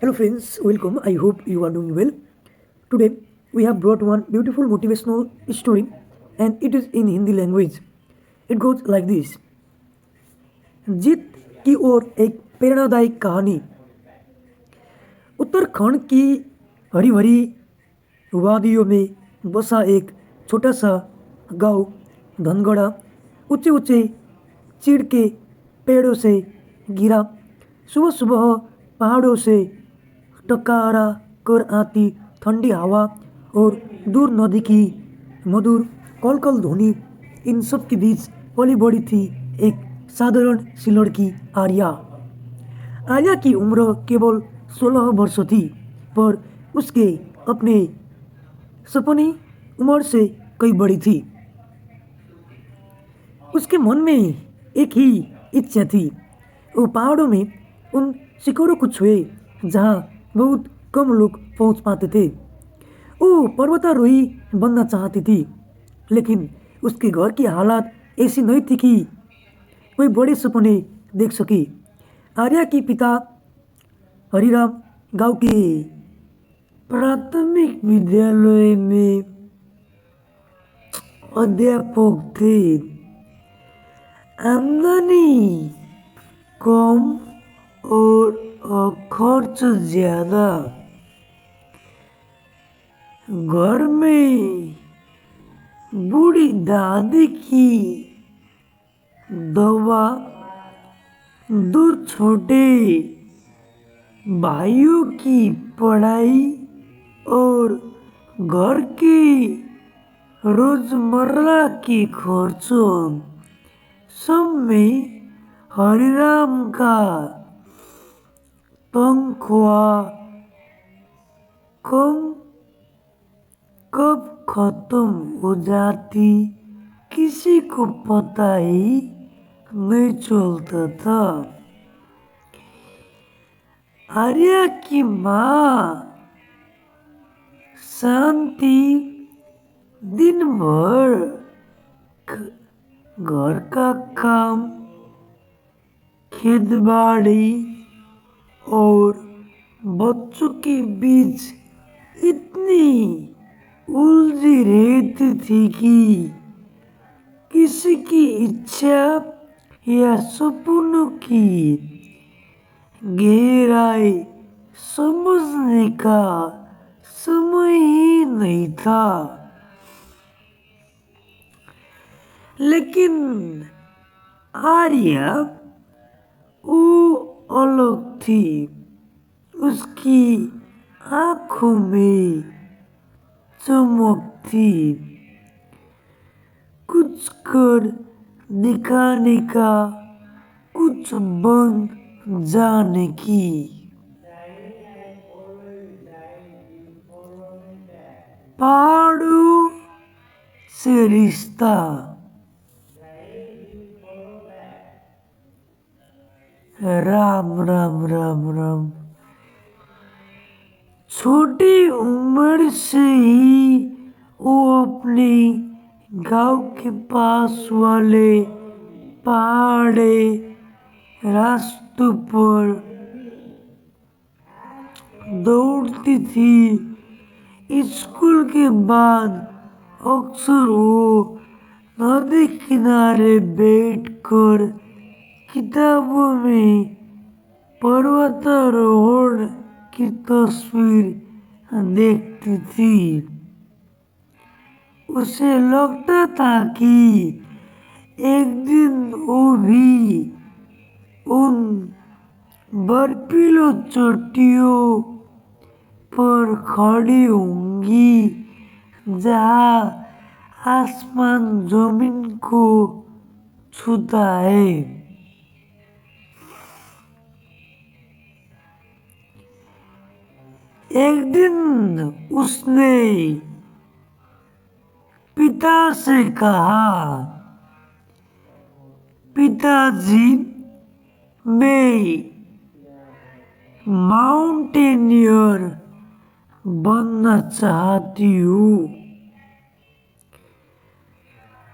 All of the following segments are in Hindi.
Hello friends, welcome. I hope you are doing well. Today we have brought one beautiful motivational story and it is in Hindi language. It goes like this. जीत की ओर एक प्रेरणादायक कहानी। उत्तराखंड की हरी भरी वादियों में बसा एक छोटा सा गांव धनगढ़ा ऊंचे ऊंचे चीड़ के पेड़ों से गिरा। सुबह सुबह पहाड़ों से टकरा कर आती ठंडी हवा और दूर नदी की मधुर कलकल ध्वनि, इन सब के बीच पली बड़ी थी एक साधारण सी लड़की आर्या। आर्या की उम्र केवल 16 वर्ष थी, पर उसके अपने सपने उम्र से कई बड़ी थी। उसके मन में एक ही इच्छा थी, वो पहाड़ों में उन शिखरों को छुए जहाँ बहुत कम लोग पहुँच पाते थे। वो पर्वतारोही बनना चाहती थी, लेकिन उसके घर की हालात ऐसी नहीं थी कि कोई बड़े सपने देख सके। आर्या के पिता हरिराम गांव के प्राथमिक विद्यालय में अध्यापक थे। आमदनी कम और खर्च ज्यादा। घर में बूढ़ी दादी की दवा, दो छोटे भाइयों की पढ़ाई और घर के रोजमर्रा के खर्चों, सब में हरिराम का तनख्वाह कम कब खत्म हो जाती किसी को पता ही नहीं चलता था। आर्या की माँ शांति दिन भर घर का काम, खेतबाड़ी और बच्चों के बीच इतनी उलझी रहती थी कि किसी की इच्छा या सपनों की गहराई समझने का समय ही नहीं था। लेकिन आर्या वो अलग थी। उसकी आंखों में चमक थी, कुछ कर दिखाने का, कुछ बन जाने की। पहाड़ों से रिश्ता। राम राम राम राम। छोटी उम्र से ही वो अपने गांव के पास वाले पहाड़े रास्तों पर दौड़ती थी। स्कूल के बाद अक्सर वो नदी किनारे बैठकर किताबों में पर्वतारोहण की तस्वीर देखती थी। उसे लगता था कि एक दिन वो भी उन बर्फीली चोटियों पर खड़ी होंगी जहाँ आसमान जमीन को छूता है। एक दिन उसने पिता से कहा, पिताजी, मैं माउंटेनियर बनना चाहती हूँ।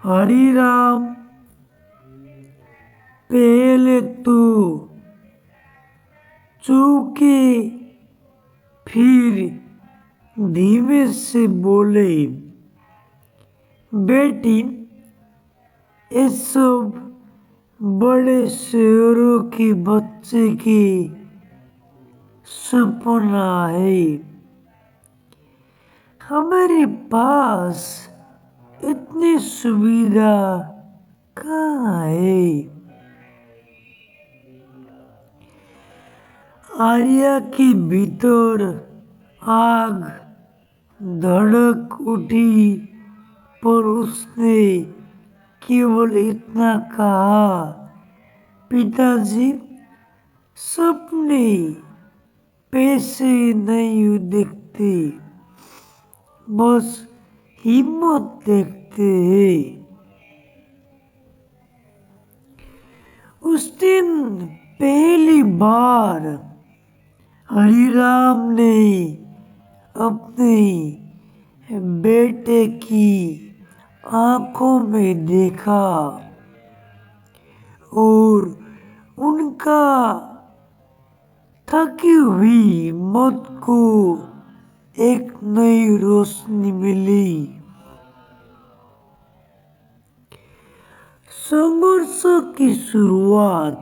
हरिराम पहले तो चौंके फिर धीमे से बोले, बेटी, ये सब बड़े शेरों के बच्चे की सपना है। हमारे पास इतनी सुविधा कहाँ है। आर्या के भीतर आग धड़क उठी, पर उसने केवल इतना कहा, पिताजी, सपने पैसे नहीं देखते, बस हिम्मत देखते हैं। उस दिन पहली बार हरिराम ने अपने बेटे की आंखों में देखा और उनका थकी हुई मौत को एक नई रोशनी मिली। संघर्ष की शुरुआत।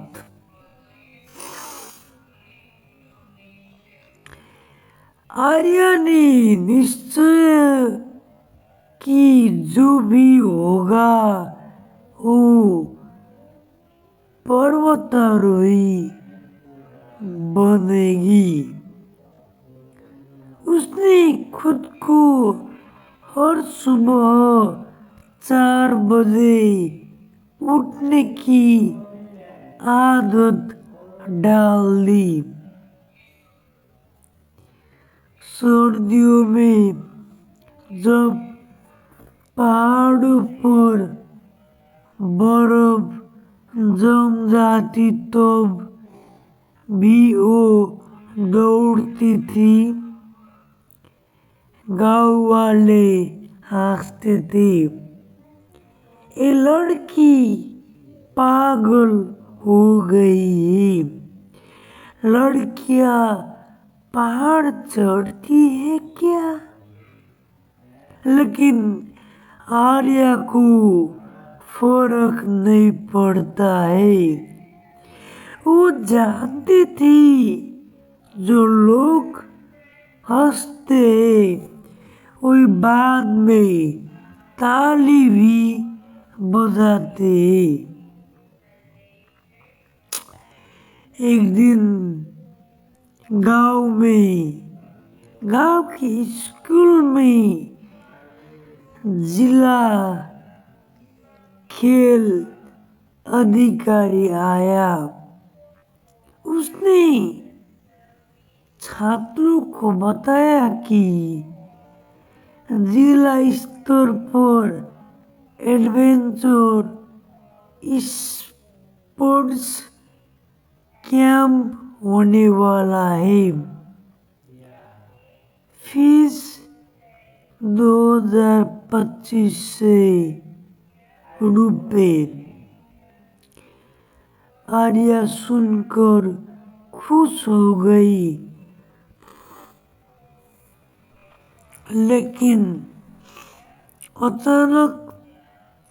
आर्या ने निश्चय कि जो भी होगा वो पर्वतारोही बनेगी। उसने खुद को हर सुबह 4 बजे उठने की आदत डाल दी। सर्दियों में जब पहाड़ों पर बर्फ जम जाती तब भी वो दौड़ती थी। गांव वाले हंसते थे, ये लड़की पागल हो गई है, लड़कियां पहाड़ चढ़ती है क्या? लेकिन आर्या को फर्क नहीं पड़ता है। वो जानती थी जो लोग हंसते हैं वही बाद में ताली भी बजाते हैं। एक दिन गांव के स्कूल में जिला खेल अधिकारी आया। उसने छात्रों को बताया कि जिला स्तर पर एडवेंचर स्पोर्ट्स कैंप होने वाला है। फीस 2025 रुपए। आर्या सुनकर खुश हो गई, लेकिन अचानक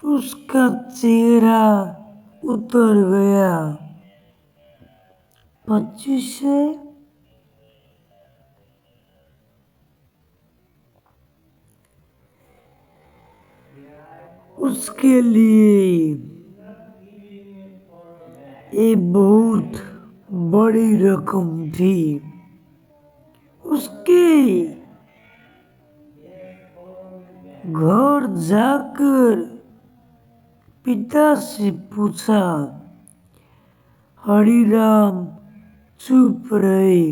उसका चेहरा उतर गया। 25 है? उसके लिए ये बहुत बड़ी रकम थी। उसके घर जाकर पिता से पूछा। हरिराम चुप रहे।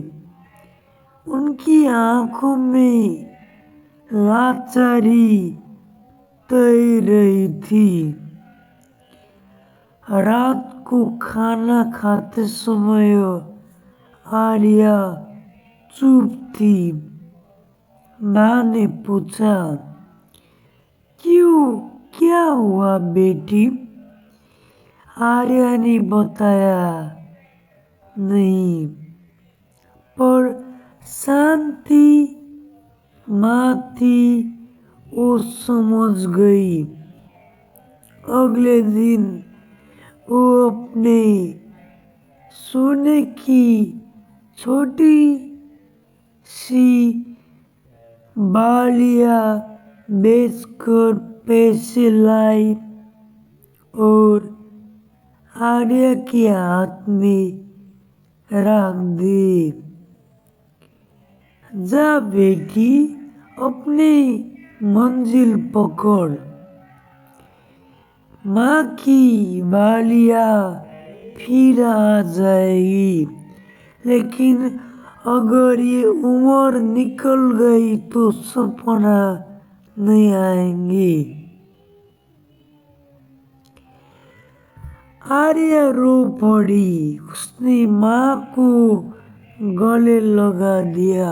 उनकी आंखों में लाचारी तैर रही थी। रात को खाना खाते समय आर्या चुप थी। माँ ने पूछा, क्यों, क्या हुआ बेटी? आर्या ने बताया नहीं, पर शांति माँ थी, वो समझ गई। अगले दिन वो अपने सोने की छोटी सी बालियाँ बेचकर पैसे लाई और आर्या के हाथ में रख दी। जा बेटी, अपनी मंजिल पकड़। माँ की बालियाँ फिर आ जाएगी, लेकिन अगर ये उम्र निकल गई तो सपना नहीं आएंगे। आर्या रो पड़ी। उसने माँ को गले लगा दिया।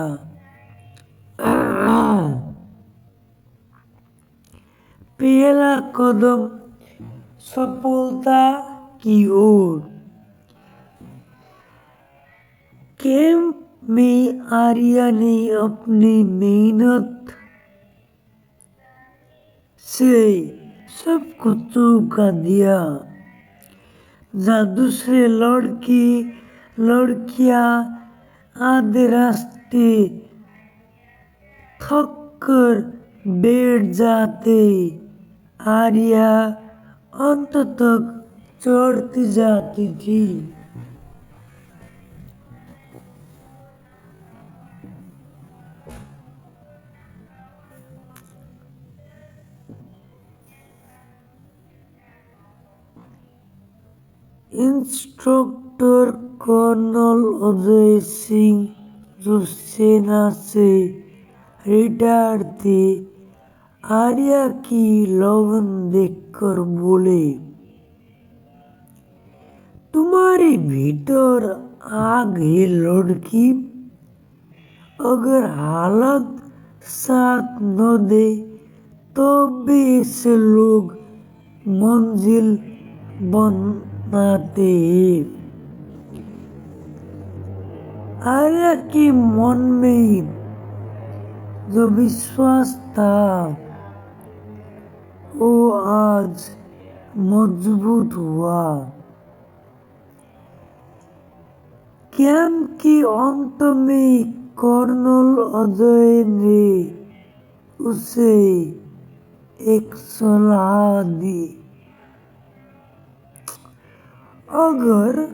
पहला कदम सफलता की ओर। कैंप में आर्या ने अपनी मेहनत से सब कुछ चौंका दिया। जहाँ दूसरे लड़कियां आधे रास्ते थक कर बैठ जाते, आर्या अंत तक चढ़ती जाती थी। इंस्ट्रक्टर कर्नल अजय सिंह, जो सेना से रिटायर थे, आर्या की लगन देखकर बोले, तुम्हारे भीतर आग है लड़की। अगर हालत साथ न दे तो भी ऐसे लोग मंजिल बनाते हैं। आर्या के मन में जो विश्वास था वो आज मजबूत हुआ। कैंप के अंत में कर्नल अजय ने उसे एक सलाह दी। अगर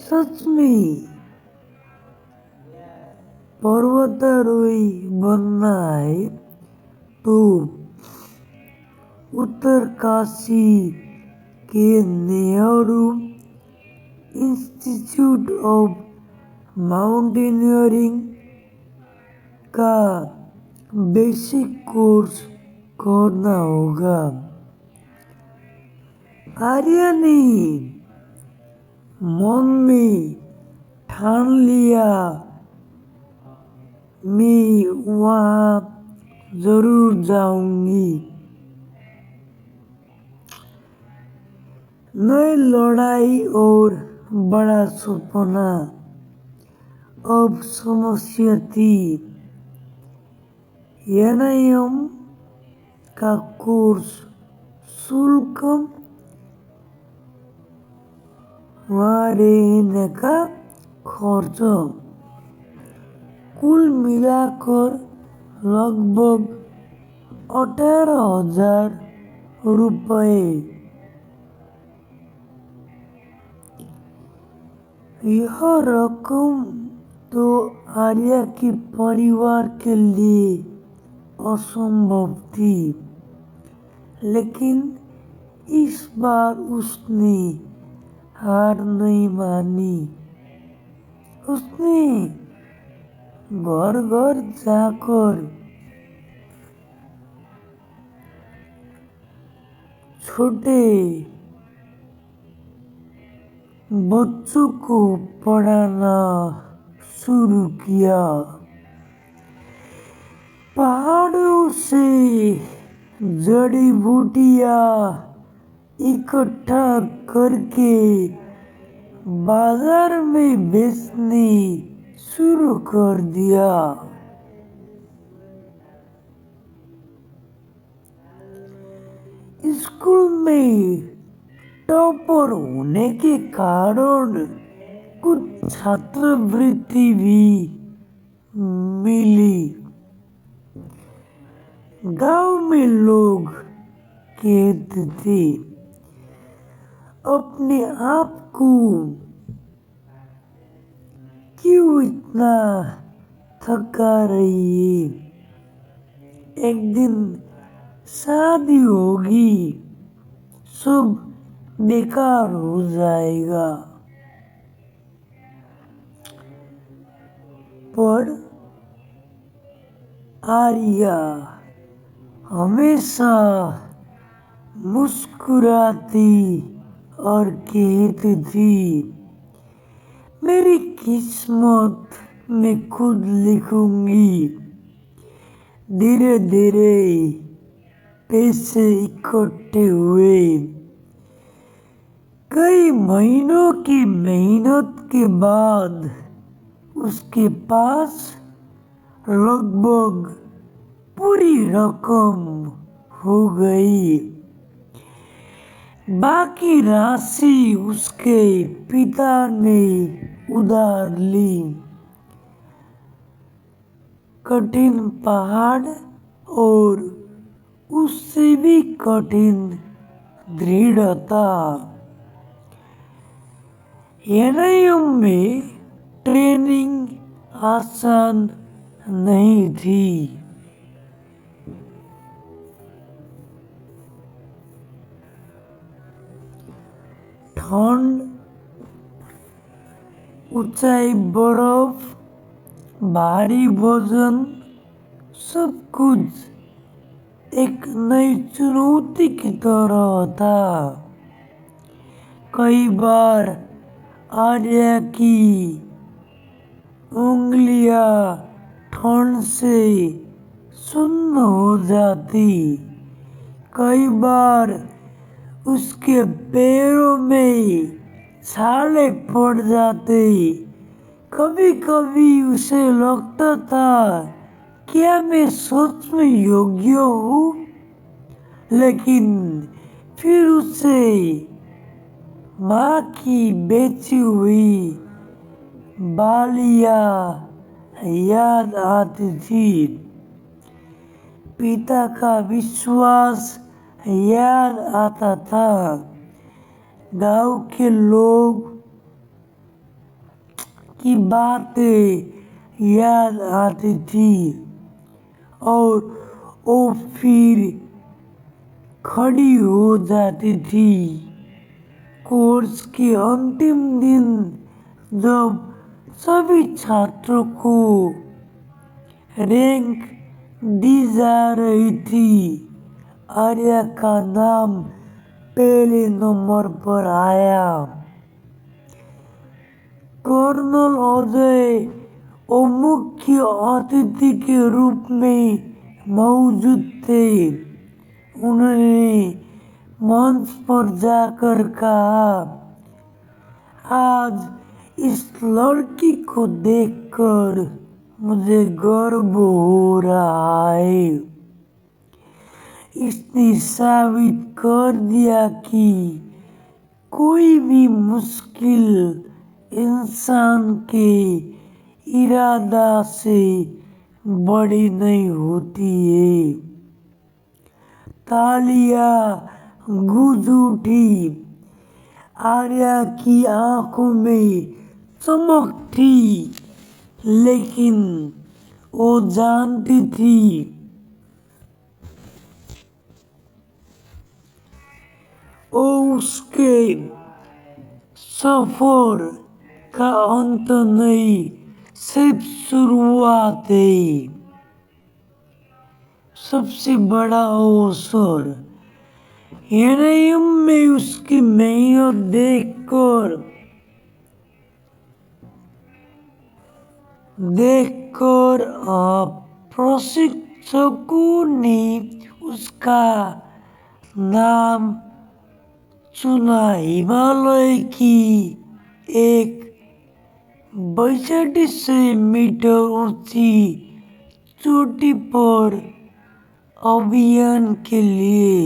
सच में पर्वतारोही बनना है तो उत्तरकाशी के नेहरू इंस्टीट्यूट ऑफ माउंटेनियरिंग का बेसिक कोर्स करना होगा। आर्या ने मन में ठान लिया, मैं वहाँ जरूर जाऊंगी। नई लड़ाई और बड़ा सपना। अब समस्या थी, एनआईएम का कोर्स शुल्क, वहाँ रहने का खर्च, कुल मिलाकर लगभग 18,000 रुपए। यह रकम तो आर्या के परिवार के लिए असंभव थी, लेकिन इस बार उसने हार नहीं मानी। उसने घर घर जाकर छोटे बच्चों को पढ़ाना शुरू किया। पहाड़ों से जड़ी बूटियां इकट्ठा करके बाजार में बेचनी शुरू कर दिया। स्कूल में टॉपर होने के कारण कुछ छात्रवृत्ति भी मिली। गांव में लोग कहते थे, अपने आप को क्यों इतना थका रही है, एक दिन शादी होगी, सब बेकार हो जाएगा। पर आर्या हमेशा मुस्कुराती और कहती थी, मेरी किस्मत मैं खुद लिखूंगी। धीरे धीरे पैसे इकट्ठे हुए। कई महीनों की मेहनत के बाद उसके पास लगभग पूरी रकम हो गई। बाकी राशि उसके पिता ने उधार ली। कठिन पहाड़ और उससे भी कठिन दृढ़ता। एनआईएम में ट्रेनिंग आसान नहीं थी। ठंड, ऊंचाई, बर्फ, भारी वजन, सब कुछ एक नई चुनौती की तरह था। कई बार आर्या की उंगलियां ठंड से सुन्न हो जाती। कई बार उसके पैरों में छाले पड़ जाते। कभी कभी उसे लगता था, क्या मैं सच में योग्य हूँ? लेकिन फिर उसे माँ की बेची हुई बालियाँ याद आती थी। पिता का विश्वास याद आता था। गांव के लोग की बातें याद आती थी और वो फिर खड़ी हो जाती थी। कोर्स के अंतिम दिन जब सभी छात्रों को रैंक दी जा रही थी, आर्या का नाम पहले नंबर पर आया। कर्नल अजय वो मुख्य अतिथि के रूप में मौजूद थे। उन्होंने मंच पर जाकर कहा, आज इस लड़की को देखकर मुझे गर्व हो रहा है। इसने साबित कर दिया कि कोई भी मुश्किल इंसान के इरादा से बड़ी नहीं होती है। तालियां गूंज उठी। आर्या की आंखों में चमक थी, लेकिन वो जानती थी वो उसके सफर का अंत नहीं, सिर्फ शुरुआत है। सबसे बड़ा अवसर। एनआईएम में उसकी मेहनत देखकर प्रशिक्षकों ने उसका नाम चुना। हिमालय की एक 6200 ऊंची चोटी पर अभियान के लिए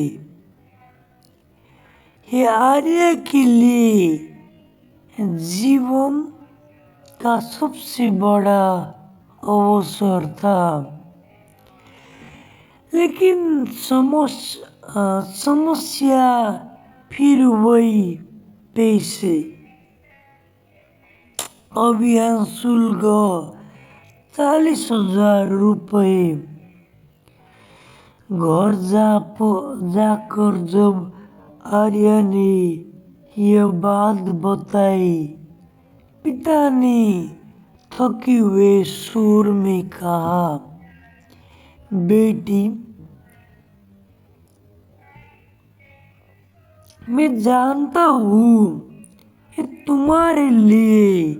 ये आर्य के लिए जीवन का सबसे बड़ा अवसर था। लेकिन समस्या फिर वही पैसे। अभियान शुल्क 40,000 रुपये। घर जाकर जब आर्या ने यह बात बताई, पिता ने थके हुए सुर में कहा, बेटी, मैं जानता हूँ ये तुम्हारे लिए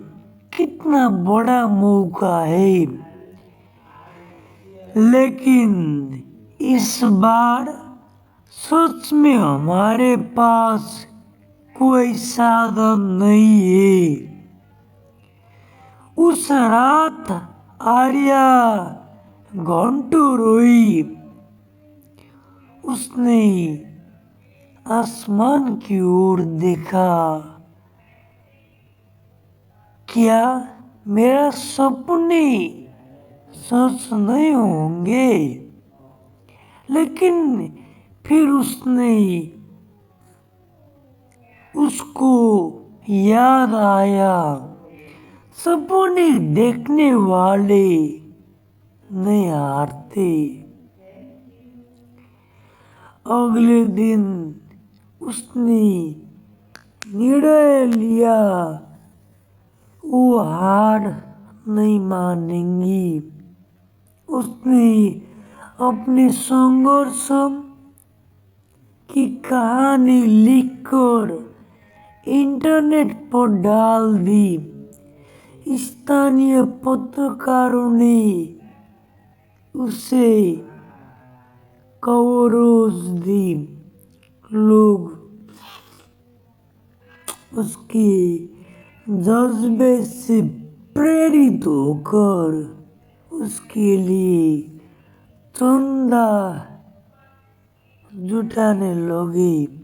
कितना बड़ा मौका है, लेकिन इस बार सच में हमारे पास कोई साधन नहीं है। उस रात आर्या घंटों रोई। उसने आसमान की ओर देखा। क्या मेरा सपने सच नहीं होंगे? लेकिन फिर उसको याद आया, सपने देखने वाले नहीं हारते। अगले दिन उसने निर्णय लिया, वो हार नहीं मानेंगी। उसने अपने संघर्ष की कहानी लिखकर इंटरनेट पर डाल दी। स्थानीय पत्रकारों ने उसे कवरेज दी। लोग उसके जज्बे से प्रेरित होकर उसके लिए चंदा जुटाने लगे।